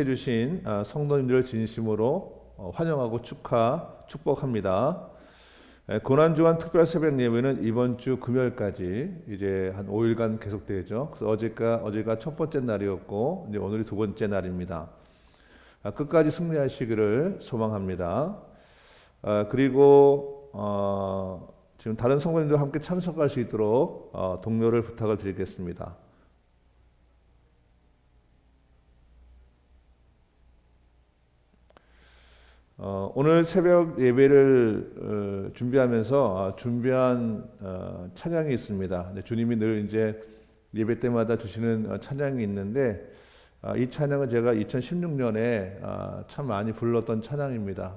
참석해 주신 성도님들을 진심으로 환영하고 축복합니다. 고난주간 특별 새벽 예배는 이번 주 금요일까지 이제 한 5일간 계속되죠. 그래서 어제가 첫 번째 날이었고 이제 오늘이 두 번째 날입니다. 끝까지 승리하시기를 소망합니다. 그리고 지금 다른 성도님들 함께 참석할 수 있도록 동료를 부탁을 드리겠습니다. 오늘 새벽 예배를 준비하면서 준비한 찬양이 있습니다. 주님이 늘 이제 예배 때마다 주시는 찬양이 있는데 이 찬양은 제가 2016년에 참 많이 불렀던 찬양입니다.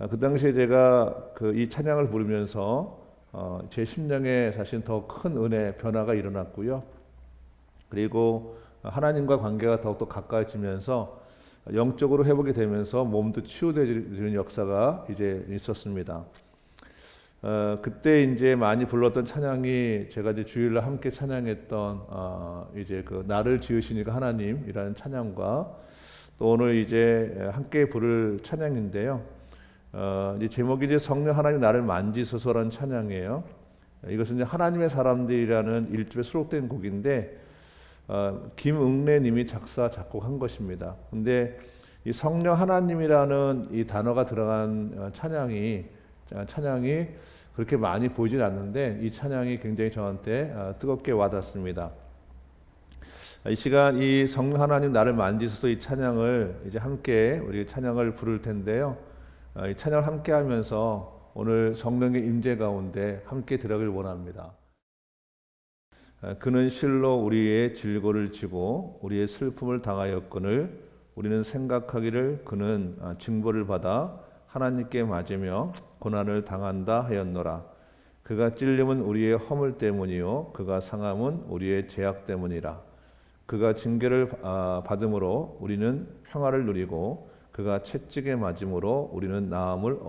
그 당시에 제가 이 찬양을 부르면서 제 심령에 사실 더 큰 은혜 변화가 일어났고요. 그리고 하나님과 관계가 더욱더 가까워지면서 영적으로 회복이 되면서 몸도 치유되는 역사가 이제 있었습니다. 그때 이제 많이 불렀던 찬양이 제가 이제 주일날 함께 찬양했던 이제 나를 지으시니까 하나님이라는 찬양과 또 오늘 이제 함께 부를 찬양인데요. 이제 제목이 이제 성령 하나님 나를 만지소서라는 찬양이에요. 이것은 이제 하나님의 사람들이라는 1집에 수록된 곡인데 김응래님이 작곡한 것입니다. 근데 이 성령 하나님이라는 이 단어가 들어간 찬양이 그렇게 많이 보이진 않는데 이 찬양이 굉장히 저한테 뜨겁게 와닿습니다. 이 시간 이 성령 하나님 나를 만지소서 이 찬양을 이제 함께 우리 찬양을 부를 텐데요. 이 찬양을 함께 하면서 오늘 성령의 임재 가운데 함께 들어가길 원합니다. 그는 실로 우리의 질고를 지고 우리의 슬픔을 당하였거늘 우리는 생각하기를 그는 징벌을 받아 하나님께 맞으며 고난을 당한다 하였노라. 그가 찔림은 우리의 허물 때문이요 그가 상함은 우리의 죄악 때문이라. 그가 징계를 받음으로 우리는 평화를 누리고 그가 채찍에 맞음으로 우리는 나음을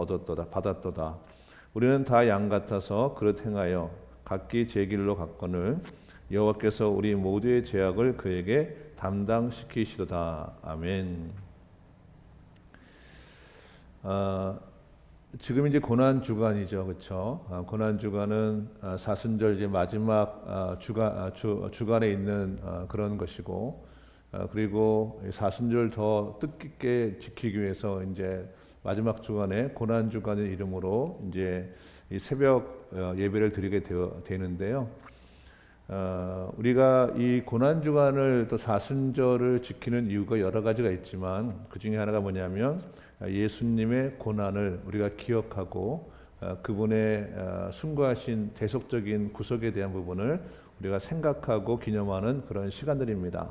받았도다. 우리는 다 양 같아서 그릇 행하여 각기 제 길로 갔거늘 여호와께서 우리 모두의 죄악을 그에게 담당시키시도다. 아멘. 지금 이제 고난 주간이죠, 그렇죠? 고난 주간은 사순절 이제 마지막 주간에 있는 그런 것이고, 그리고 사순절 더 뜻깊게 지키기 위해서 이제 마지막 주간에 고난 주간의 이름으로 이제 이 새벽 예배를 드리게 되는데요. 우리가 이 고난 주간을 또 사순절을 지키는 이유가 여러 가지가 있지만 그 중에 하나가 뭐냐면 예수님의 고난을 우리가 기억하고 그분의 숭고하신 대속적인 구속에 대한 부분을 우리가 생각하고 기념하는 그런 시간들입니다.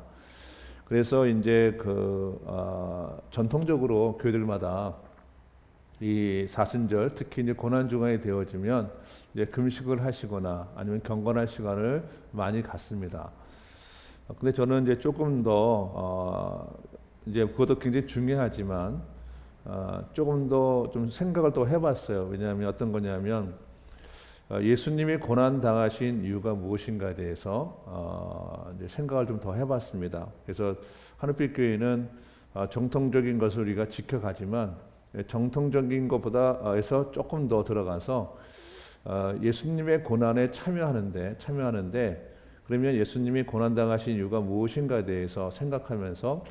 그래서 이제 전통적으로 교회들마다 이 사순절 특히 이제 고난 주간이 되어지면 이제 금식을 하시거나 아니면 경건할 시간을 많이 갖습니다. 근데 저는 이제 조금 더 이제 그것도 굉장히 중요하지만 조금 더 좀 생각을 또 해봤어요. 왜냐하면 어떤 거냐면 예수님이 고난 당하신 이유가 무엇인가에 대해서 이제 생각을 좀 더 해봤습니다. 그래서 하늘빛 교회는 정통적인 것을 우리가 지켜가지만 정통적인 것보다에서 조금 더 들어가서 예수님의 고난에 참여하는데 그러면 예수님이 고난 당하신 이유가 무엇인가에 대해서 생각하면서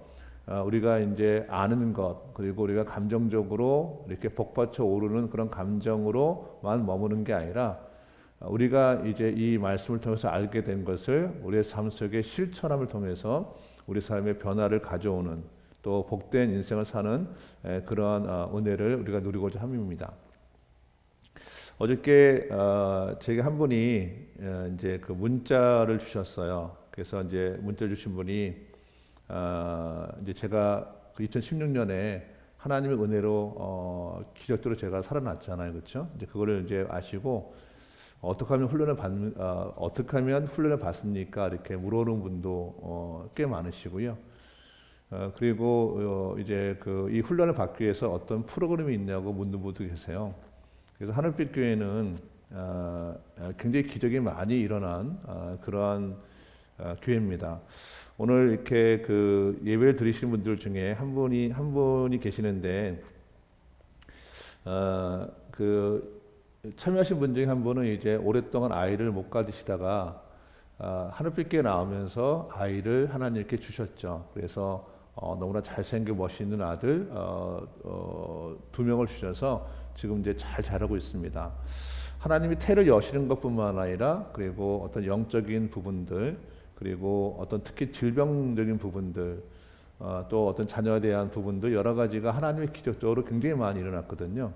우리가 이제 아는 것 그리고 우리가 감정적으로 이렇게 복받쳐 오르는 그런 감정으로만 머무는 게 아니라 우리가 이제 이 말씀을 통해서 알게 된 것을 우리의 삶 속에 실천함을 통해서 우리 삶의 변화를 가져오는 또 복된 인생을 사는 그러한 은혜를 우리가 누리고자 함입니다. 어저께 제게 한 분이 이제 문자를 주셨어요. 그래서 이제 문자 주신 분이 이제 제가 2016년에 하나님의 은혜로 기적적으로 제가 살아났잖아요, 그렇죠? 이제 그거를 이제 아시고 어떻게 하면 훈련을 받습니까? 이렇게 물어보는 분도 꽤 많으시고요. 그리고 이제 이 훈련을 받기 위해서 어떤 프로그램이 있냐고 묻는 분도 계세요. 그래서 하늘빛 교회는 굉장히 기적이 많이 일어난 그러한 교회입니다. 오늘 이렇게 그 예배를 드리시는 분들 중에 한 분이 계시는데 그 참여하신 분 중에 한 분은 이제 오랫동안 아이를 못 가지시다가 하늘빛께 나오면서 아이를 하나님께 주셨죠. 그래서 너무나 잘생겨 멋있는 아들 2명을 주셔서 지금 이제 잘 자라고 있습니다. 하나님이 태를 여시는 것뿐만 아니라 그리고 어떤 영적인 부분들 그리고 어떤 특히 질병적인 부분들 또 어떤 자녀에 대한 부분들 여러 가지가 하나님의 기적적으로 굉장히 많이 일어났거든요.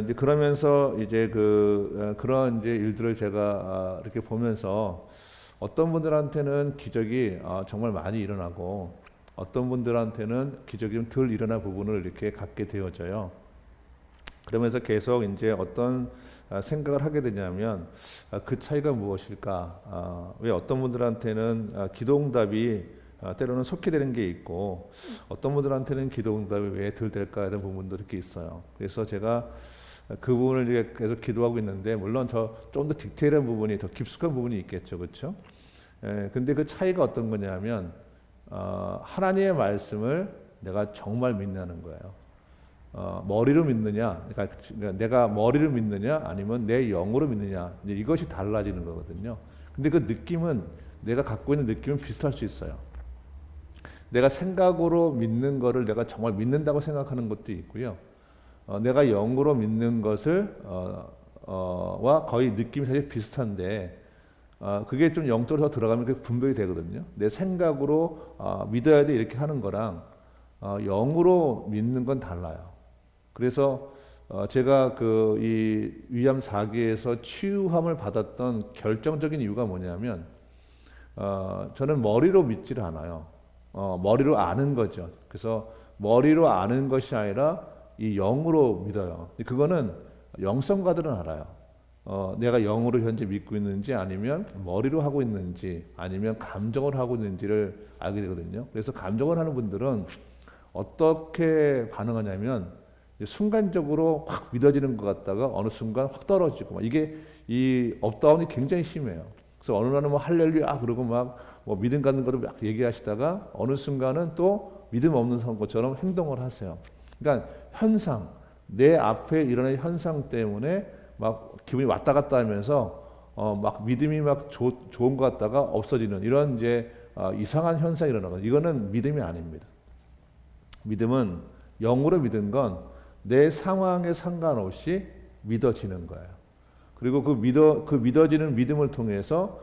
이제 그러면서 이제 그런 이제 일들을 제가 이렇게 보면서 어떤 분들한테는 기적이 정말 많이 일어나고 어떤 분들한테는 기적이 좀 덜 일어난 부분을 이렇게 갖게 되어져요. 그러면서 계속 이제 어떤 생각을 하게 되냐면 그 차이가 무엇일까? 왜 어떤 분들한테는 기도응답이 때로는 속히 되는 게 있고 어떤 분들한테는 기도응답이 왜 덜 될까 이런 부분도 이렇게 있어요. 그래서 제가 그 부분을 이제 계속 기도하고 있는데 물론 저 좀 더 디테일한 부분이 더 깊숙한 부분이 있겠죠, 그렇죠? 근데 그 차이가 어떤 거냐면 하나님의 말씀을 내가 정말 믿는 거예요. 머리로 믿느냐, 그러니까 내가 머리로 믿느냐, 아니면 내 영으로 믿느냐, 이제 이것이 달라지는 거거든요. 근데 그 느낌은 내가 갖고 있는 느낌은 비슷할 수 있어요. 내가 생각으로 믿는 거를 내가 정말 믿는다고 생각하는 것도 있고요. 내가 영으로 믿는 것을 와 거의 느낌이 사실 비슷한데 그게 좀 영적으로 들어가면 그게 분별이 되거든요. 내 생각으로 믿어야 돼 이렇게 하는 거랑 영으로 믿는 건 달라요. 그래서 제가 이 위암 4기에서 치유함을 받았던 결정적인 이유가 뭐냐면 저는 머리로 믿지를 않아요. 머리로 아는 거죠. 그래서 머리로 아는 것이 아니라 이 영으로 믿어요. 그거는 영성가들은 알아요. 내가 영으로 현재 믿고 있는지 아니면 머리로 하고 있는지 아니면 감정을 하고 있는지를 알게 되거든요. 그래서 감정을 하는 분들은 어떻게 반응하냐면 순간적으로 확 믿어지는 것 같다가 어느 순간 확 떨어지고 이게 이 업다운이 굉장히 심해요. 그래서 어느 날은 뭐 할렐루야 그러고 막 뭐 믿음 갖는 거를 막 얘기하시다가 어느 순간은 또 믿음 없는 것처럼 행동을 하세요. 그러니까 현상, 내 앞에 일어나는 현상 때문에 막 기분이 왔다 갔다 하면서 막 믿음이 막 좋은 것 같다가 없어지는 이런 이제 이상한 현상이 일어나거든요. 이거는 믿음이 아닙니다. 믿음은 영으로 믿은 건 내 상황에 상관없이 믿어지는 거예요. 그리고 그 믿어지는 믿음을 통해서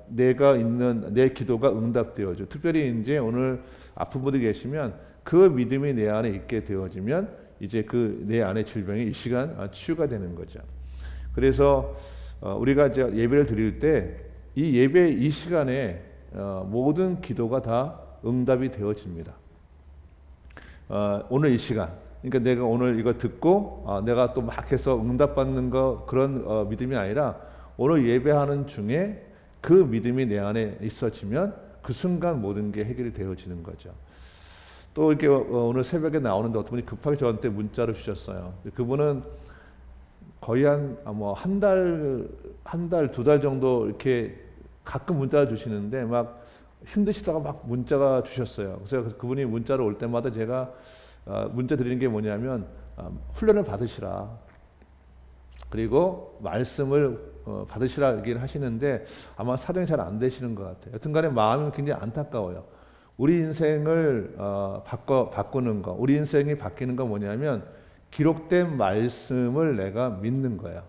내가 있는 내 기도가 응답되어져. 특별히 이제 오늘 아픈 분들이 계시면 그 믿음이 내 안에 있게 되어지면 이제 그 내 안의 질병이 이 시간 치유가 되는 거죠. 그래서 우리가 이제 예배를 드릴 때 이 예배 이 시간에 모든 기도가 다 응답이 되어집니다. 오늘 이 시간, 그러니까 내가 오늘 이거 듣고 내가 또 막 해서 응답받는 거 그런 믿음이 아니라 오늘 예배하는 중에 그 믿음이 내 안에 있어지면 그 순간 모든 게 해결이 되어지는 거죠. 또 이렇게 오늘 새벽에 나오는데 어떤 분이 급하게 저한테 문자를 주셨어요. 그분은 거의 한 달, 2달 정도 이렇게 가끔 문자를 주시는데 막 힘드시다가 막 문자가 주셨어요. 그래서 그분이 문자로 올 때마다 제가 문자 드리는 게 뭐냐면 훈련을 받으시라. 그리고 말씀을 받으시라 얘기를 하시는데 아마 사정이 잘 안 되시는 것 같아요. 여튼간에 마음이 굉장히 안타까워요. 우리 인생을 바꾸는 거, 우리 인생이 바뀌는 건 뭐냐면 기록된 말씀을 내가 믿는 거야.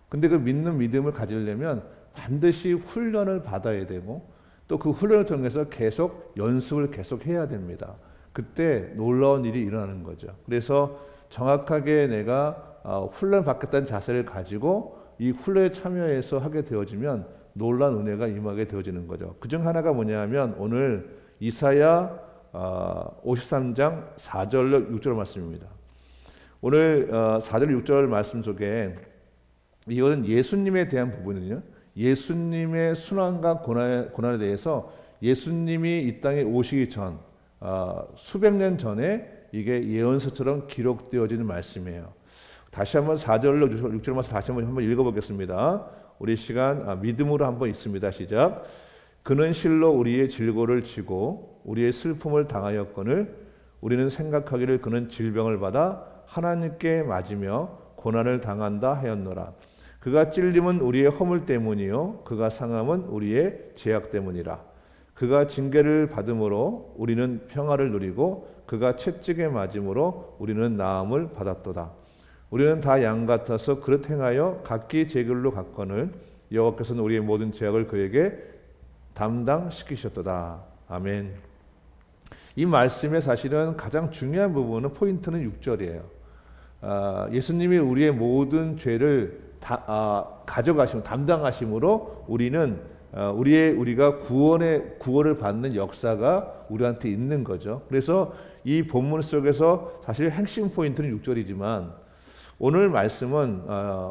근데 그 믿는 믿음을 가지려면 반드시 훈련을 받아야 되고 또 그 훈련을 통해서 계속 연습을 계속 해야 됩니다. 그때 놀라운 일이 일어나는 거죠. 그래서 정확하게 내가 훈련 받겠다는 자세를 가지고 이 훈련에 참여해서 하게 되어지면 놀라운 은혜가 임하게 되어지는 거죠. 그중 하나가 뭐냐면 오늘 이사야 53장 4절로 6절 말씀입니다. 오늘 4절 6절 말씀 속에 이것은 예수님에 대한 부분이요. 예수님의 순환과 고난에 대해서 예수님이 이 땅에 오시기 전 수백 년 전에 이게 예언서처럼 기록되어지는 말씀이에요. 다시 한번 4절로 6절 말씀 다시 한번 읽어보겠습니다. 우리 시간 믿음으로 한번 읽습니다. 시작. 그는 실로 우리의 질고를 지고 우리의 슬픔을 당하였거늘 우리는 생각하기를 그는 질병을 받아 하나님께 맞으며 고난을 당한다 하였노라. 그가 찔림은 우리의 허물 때문이요 그가 상함은 우리의 죄악 때문이라. 그가 징계를 받음으로 우리는 평화를 누리고 그가 채찍에 맞음으로 우리는 나음을 받았도다. 우리는 다 양 같아서 그릇 행하여 각기 제 길로 갔거늘 여호와께서는 우리의 모든 죄악을 그에게 담당시키셨도다. 아멘. 이 말씀의 사실은 가장 중요한 부분은 포인트는 6절이에요. 예수님이 우리의 모든 죄를 가져가시고 담당하심으로 우리는 우리가 구원을 받는 역사가 우리한테 있는 거죠. 그래서 이 본문 속에서 사실 핵심 포인트는 6절이지만 오늘 말씀은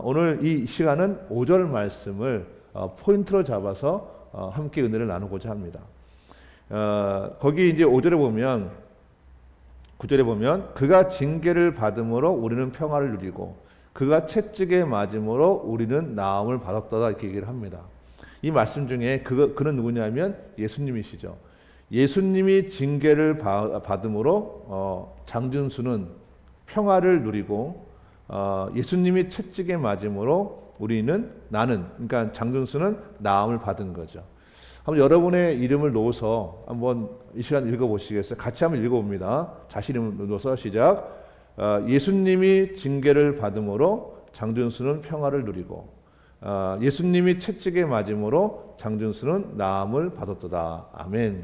오늘 이 시간은 5절 말씀을 포인트로 잡아서 함께 은혜를 나누고자 합니다. 거기 이제 5절에 보면 9절에 보면 그가 징계를 받음으로 우리는 평화를 누리고 그가 채찍에 맞음으로 우리는 나음을 받았다 이렇게 얘기를 합니다. 이 말씀 중에 그는 누구냐면 예수님이시죠. 예수님이 징계를 받음으로 장준수는 평화를 누리고 예수님이 채찍에 맞음으로 그러니까 장준수는 나음을 받은 거죠. 한번 여러분의 이름을 놓아서 한번 이 시간 읽어보시겠어요? 같이 한번 읽어봅니다. 자신 이름을 놓아서 시작. 예수님이 징계를 받음으로 장준수는 평화를 누리고 예수님이 채찍에 맞음으로 장준수는 나음을 받았도다. 아멘.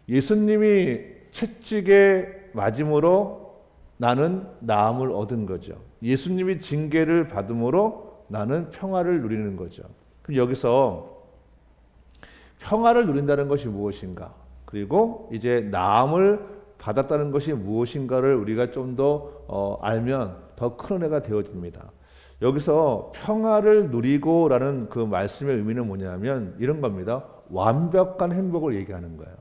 예수님이 채찍에 맞음으로 나는 나음을 얻은 거죠. 예수님이 징계를 받음으로 나는 평화를 누리는 거죠. 그럼 여기서 평화를 누린다는 것이 무엇인가? 그리고 이제 나음을 받았다는 것이 무엇인가를 우리가 좀 더 알면 더 큰 은혜가 되어집니다. 여기서 평화를 누리고라는 그 말씀의 의미는 뭐냐면 이런 겁니다. 완벽한 행복을 얘기하는 거예요.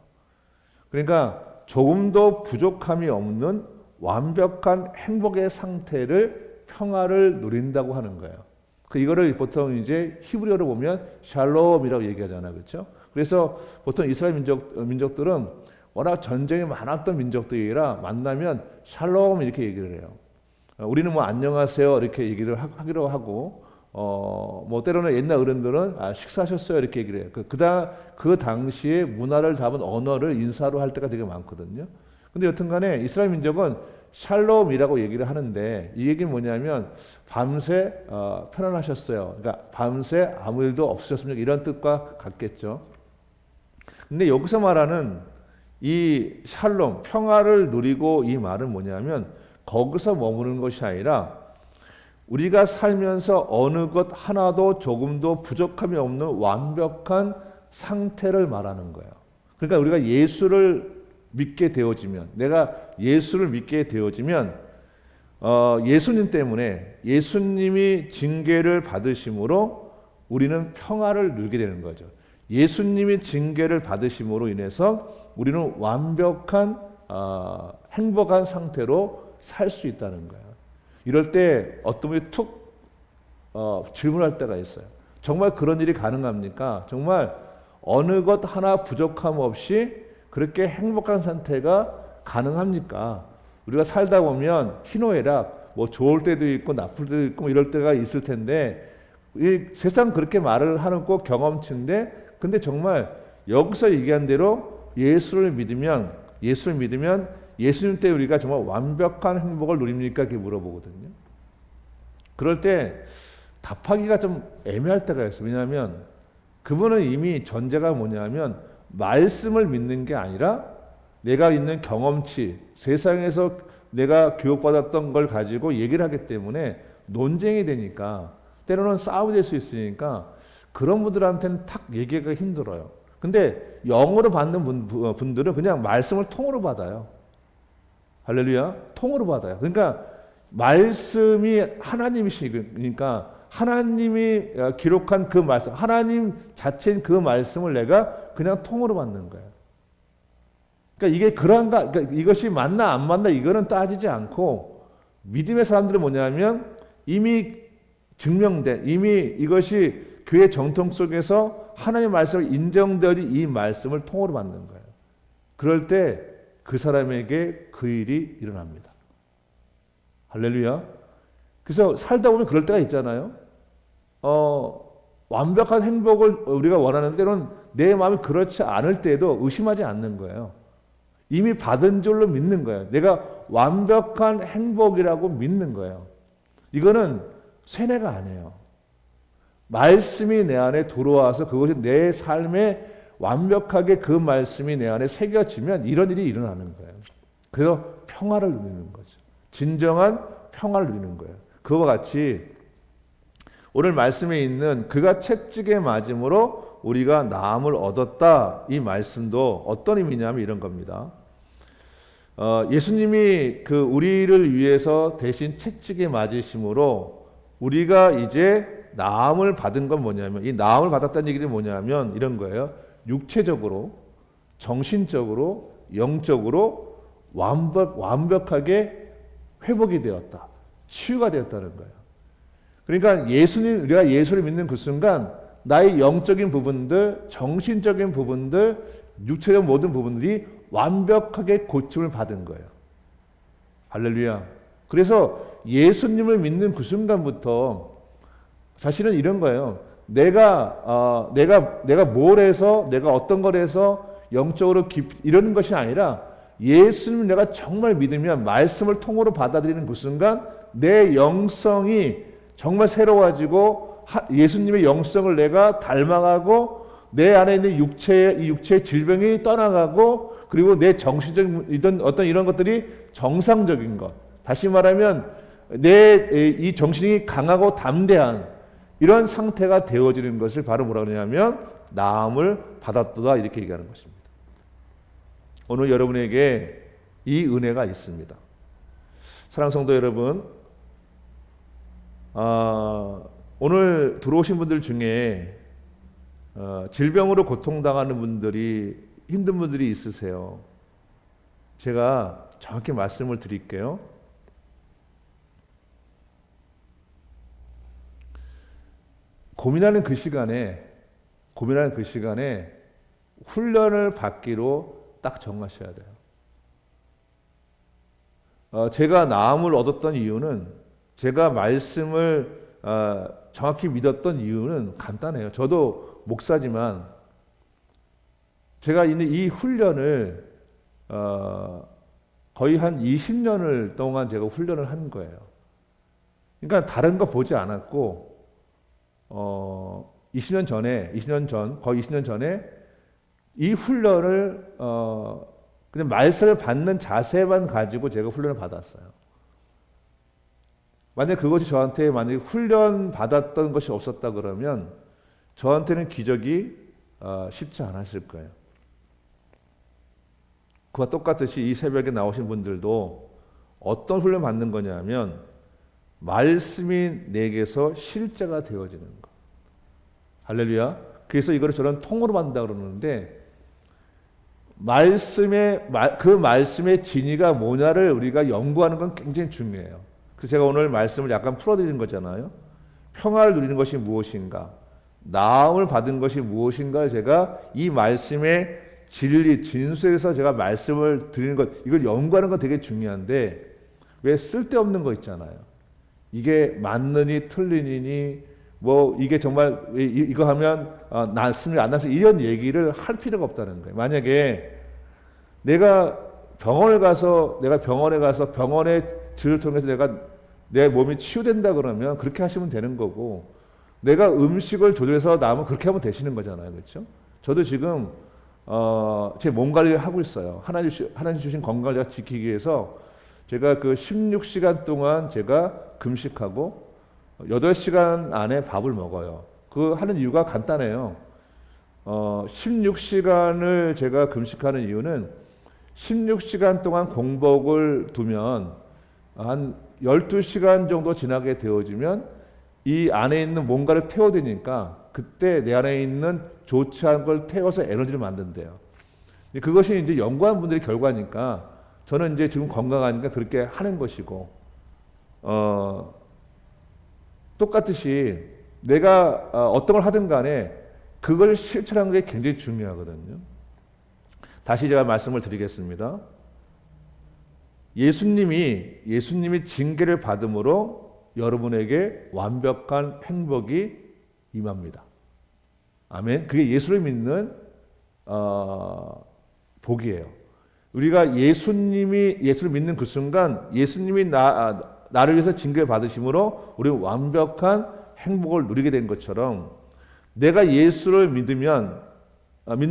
그러니까 조금도 부족함이 없는 완벽한 행복의 상태를 평화를 누린다고 하는 거예요. 이거를 보통 이제 히브리어로 보면 샬롬이라고 얘기하잖아요, 그렇죠? 그래서 보통 이스라엘 민족들은 워낙 전쟁이 많았던 민족들이라 만나면 샬롬 이렇게 얘기를 해요. 우리는 뭐 안녕하세요 이렇게 얘기를 하기로 하고 뭐 때로는 옛날 어른들은 식사하셨어요 이렇게 얘기를 해요. 그 당시에 문화를 담은 언어를 인사로 할 때가 되게 많거든요. 근데 여튼간에 이스라엘 민족은 샬롬이라고 얘기를 하는데 이 얘기는 뭐냐면 밤새 편안하셨어요. 그러니까 밤새 아무 일도 없으셨습니까? 이런 뜻과 같겠죠. 근데 여기서 말하는 이 샬롬, 평화를 누리고 이 말은 뭐냐면 거기서 머무는 것이 아니라 우리가 살면서 어느 것 하나도 조금도 부족함이 없는 완벽한 상태를 말하는 거예요. 그러니까 우리가 예수를 믿게 되어지면, 내가 예수를 믿게 되어지면 예수님 때문에 예수님이 징계를 받으심으로 우리는 평화를 누리게 되는 거죠. 예수님이 징계를 받으심으로 인해서 우리는 완벽한 행복한 상태로 살 수 있다는 거예요. 이럴 때 어떤 분이 툭 질문할 때가 있어요. 정말 그런 일이 가능합니까? 정말 어느 것 하나 부족함 없이 그렇게 행복한 상태가 가능합니까? 우리가 살다 보면 희노애락, 뭐 좋을 때도 있고 나쁠 때도 있고 뭐 이럴 때가 있을 텐데 이 세상 그렇게 말을 하는 꼭 경험치인데 근데 정말 여기서 얘기한 대로 예수를 믿으면 예수님 때 우리가 정말 완벽한 행복을 누립니까? 이렇게 물어보거든요. 그럴 때 답하기가 좀 애매할 때가 있어요. 왜냐하면 그분은 이미 전제가 뭐냐면 말씀을 믿는 게 아니라 내가 있는 경험치, 세상에서 내가 교육받았던 걸 가지고 얘기를 하기 때문에 논쟁이 되니까 때로는 싸움이 될 수 있으니까 그런 분들한테는 탁 얘기하기가 힘들어요. 근데 영어로 받는 분들은 그냥 말씀을 통으로 받아요. 할렐루야. 통으로 받아요. 그러니까 말씀이 하나님이시니까 하나님이 기록한 그 말씀, 하나님 자체인 그 말씀을 내가 그냥 통으로 받는 거예요. 그러니까 이게 그런가, 그러니까 이것이 맞나 안 맞나 이거는 따지지 않고 믿음의 사람들은 뭐냐면 이미 증명된, 이미 이것이 교회 정통 속에서 하나님의 말씀을 인정되어진 이 말씀을 통으로 받는 거예요. 그럴 때 그 사람에게 그 일이 일어납니다. 할렐루야. 그래서 살다 보면 그럴 때가 있잖아요. 완벽한 행복을 우리가 원하는 때는 내 마음이 그렇지 않을 때에도 의심하지 않는 거예요. 이미 받은 줄로 믿는 거예요. 내가 완벽한 행복이라고 믿는 거예요. 이거는 쇠뇌가 아니에요. 말씀이 내 안에 들어와서 그것이 내 삶에 완벽하게 그 말씀이 내 안에 새겨지면 이런 일이 일어나는 거예요. 그래서 평화를 누리는 거죠. 진정한 평화를 누리는 거예요. 그와 같이 오늘 말씀에 있는 그가 채찍에 맞음으로 우리가 나음을 얻었다. 이 말씀도 어떤 의미냐면 이런 겁니다. 예수님이 그 우리를 위해서 대신 채찍에 맞으심으로 우리가 이제 나음을 받은 건 뭐냐면, 이 나음을 받았다는 얘기는 뭐냐면 이런 거예요. 육체적으로, 정신적으로, 영적으로 완벽하게 회복이 되었다. 치유가 되었다는 거예요. 그러니까 우리가 예수를 믿는 그 순간 나의 영적인 부분들, 정신적인 부분들, 육체적 모든 부분들이 완벽하게 고침을 받은 거예요. 할렐루야. 그래서 예수님을 믿는 그 순간부터 사실은 이런 거예요. 내가 뭘 해서, 내가 어떤 걸 해서 영적으로 이러는 것이 아니라 예수님을 내가 정말 믿으면 말씀을 통으로 받아들이는 그 순간 내 영성이 정말 새로워지고 예수님의 영성을 내가 닮아가고 내 안에 있는 이 육체의 질병이 떠나가고 그리고 내 정신적인 어떤 이런 것들이 정상적인 것. 다시 말하면 내 이 정신이 강하고 담대한 이런 상태가 되어지는 것을 바로 뭐라 그러냐면 나음을 받았도다 이렇게 얘기하는 것입니다. 오늘 여러분에게 이 은혜가 있습니다. 사랑하는 성도 여러분, 오늘 들어오신 분들 중에 질병으로 고통당하는 분들이 힘든 분들이 있으세요. 제가 정확히 말씀을 드릴게요. 고민하는 그 시간에 훈련을 받기로 딱 정하셔야 돼요. 제가 나음을 얻었던 이유는, 제가 말씀을 정확히 믿었던 이유는 간단해요. 저도 목사지만 제가 있는 이 훈련을 거의 한 20년을 동안 제가 훈련을 한 거예요. 그러니까 다른 거 보지 않았고 20년 전 거의 20년 전에 이 훈련을 그냥 말씀을 받는 자세만 가지고 제가 훈련을 받았어요. 만약 그것이 저한테 만약에 훈련 받았던 것이 없었다 그러면 저한테는 기적이 쉽지 않았을 거예요. 그와 똑같이 이 새벽에 나오신 분들도 어떤 훈련 받는 거냐면 말씀이 내게서 실제가 되어지는 거. 할렐루야. 그래서 이거를 저는 통으로 받는다 그러는데 그 말씀의 진위가 뭐냐를 우리가 연구하는 건 굉장히 중요해요. 그래서 제가 오늘 말씀을 약간 풀어드리는 거잖아요. 평화를 누리는 것이 무엇인가, 나음을 받은 것이 무엇인가를 제가 이 말씀의 진리, 진수에서 제가 말씀을 드리는 것, 이걸 연구하는 건 되게 중요한데 왜 쓸데없는 거 있잖아요. 이게 맞느니 틀리니 뭐 이게 정말 이거 하면 낫습니다 안 낫습니다 이런 얘기를 할 필요가 없다는 거예요. 만약에 내가 병원에 가서 병원의治을 통해서 내 몸이 치유된다 그러면 그렇게 하시면 되는 거고, 내가 음식을 조절해서 나오면 그렇게 하면 되시는 거잖아요. 그렇죠? 저도 지금 제 몸 관리를 하고 있어요. 하나님 주신 건강을 제가 지키기 위해서 제가 그 16시간 동안 제가 금식하고 8시간 안에 밥을 먹어요. 그 하는 이유가 간단해요. 16시간을 제가 금식하는 이유는 16시간 동안 공복을 두면 한 12시간 정도 지나게 되어지면 이 안에 있는 뭔가를 태워대니까 그때 내 안에 있는 좋지 않은 걸 태워서 에너지를 만든대요. 그것이 이제 연구한 분들의 결과니까 저는 이제 지금 건강하니까 그렇게 하는 것이고, 똑같이 내가 어떤 걸 하든 간에 그걸 실천하는 게 굉장히 중요하거든요. 다시 제가 말씀을 드리겠습니다. 예수님이 징계를 받음으로 여러분에게 완벽한 행복이 임합니다. 아멘. 그게 예수를 믿는 복이에요. 우리가 예수를 믿는 그 순간 예수님이 나를 위해서 징계를 받으심으로 우리는 완벽한 행복을 누리게 된 것처럼 내가 예수를 믿는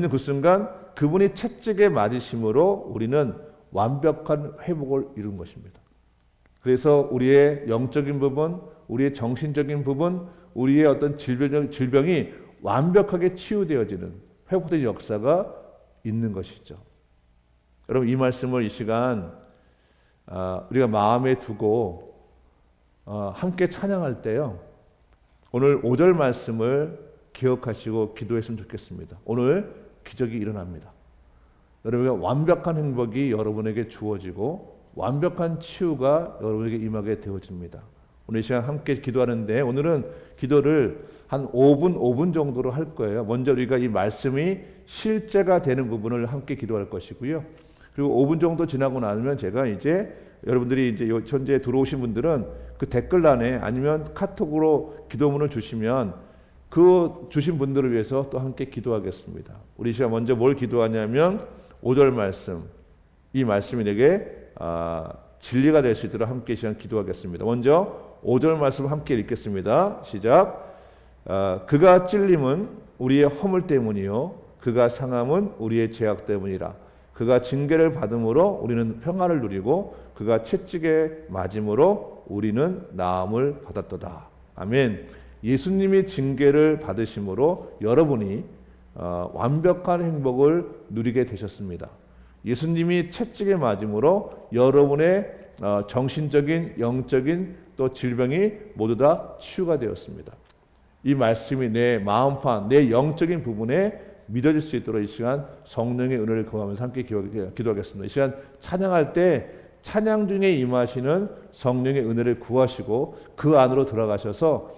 그 순간 그분이 채찍에 맞으심으로 우리는 완벽한 회복을 이룬 것입니다. 그래서 우리의 영적인 부분, 우리의 정신적인 부분, 우리의 어떤 질병이 완벽하게 치유되어지는 회복된 역사가 있는 것이죠. 여러분 이 말씀을 이 시간 우리가 마음에 두고 함께 찬양할 때요. 오늘 5절 말씀을 기억하시고 기도했으면 좋겠습니다. 오늘 기적이 일어납니다. 여러분의 완벽한 행복이 여러분에게 주어지고 완벽한 치유가 여러분에게 임하게 되어집니다. 오늘 이 시간 함께 기도하는데 오늘은 기도를 한 5분 정도로 할 거예요. 먼저 우리가 이 말씀이 실제가 되는 부분을 함께 기도할 것이고요. 그리고 5분 정도 지나고 나면 제가 이제 여러분들이 이제 현재 들어오신 분들은 그 댓글란에 아니면 카톡으로 기도문을 주시면 그 주신 분들을 위해서 또 함께 기도하겠습니다. 우리 시간 먼저 뭘 기도하냐면 5절 말씀, 이 말씀이 내게 진리가 될 수 있도록 함께 이 시간 기도하겠습니다. 먼저 5절 말씀 함께 읽겠습니다. 시작. 그가 찔림은 우리의 허물 때문이요 그가 상함은 우리의 죄악 때문이라. 그가 징계를 받음으로 우리는 평안을 누리고 그가 채찍에 맞음으로 우리는 나음을 받았도다. 아멘. 예수님이 징계를 받으심으로 여러분이 완벽한 행복을 누리게 되셨습니다. 예수님이 채찍에 맞음으로 여러분의 정신적인, 영적인 또 질병이 모두 다 치유가 되었습니다. 이 말씀이 내 마음판, 내 영적인 부분에 믿어질 수 있도록 이 시간 성령의 은혜를 구하면서 함께 기도하겠습니다. 이 시간 찬양할 때 찬양 중에 임하시는 성령의 은혜를 구하시고 그 안으로 들어가셔서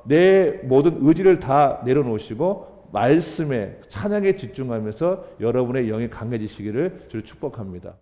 내 모든 의지를 다 내려놓으시고 말씀에 찬양에 집중하면서 여러분의 영이 강해지시기를 주를 축복합니다.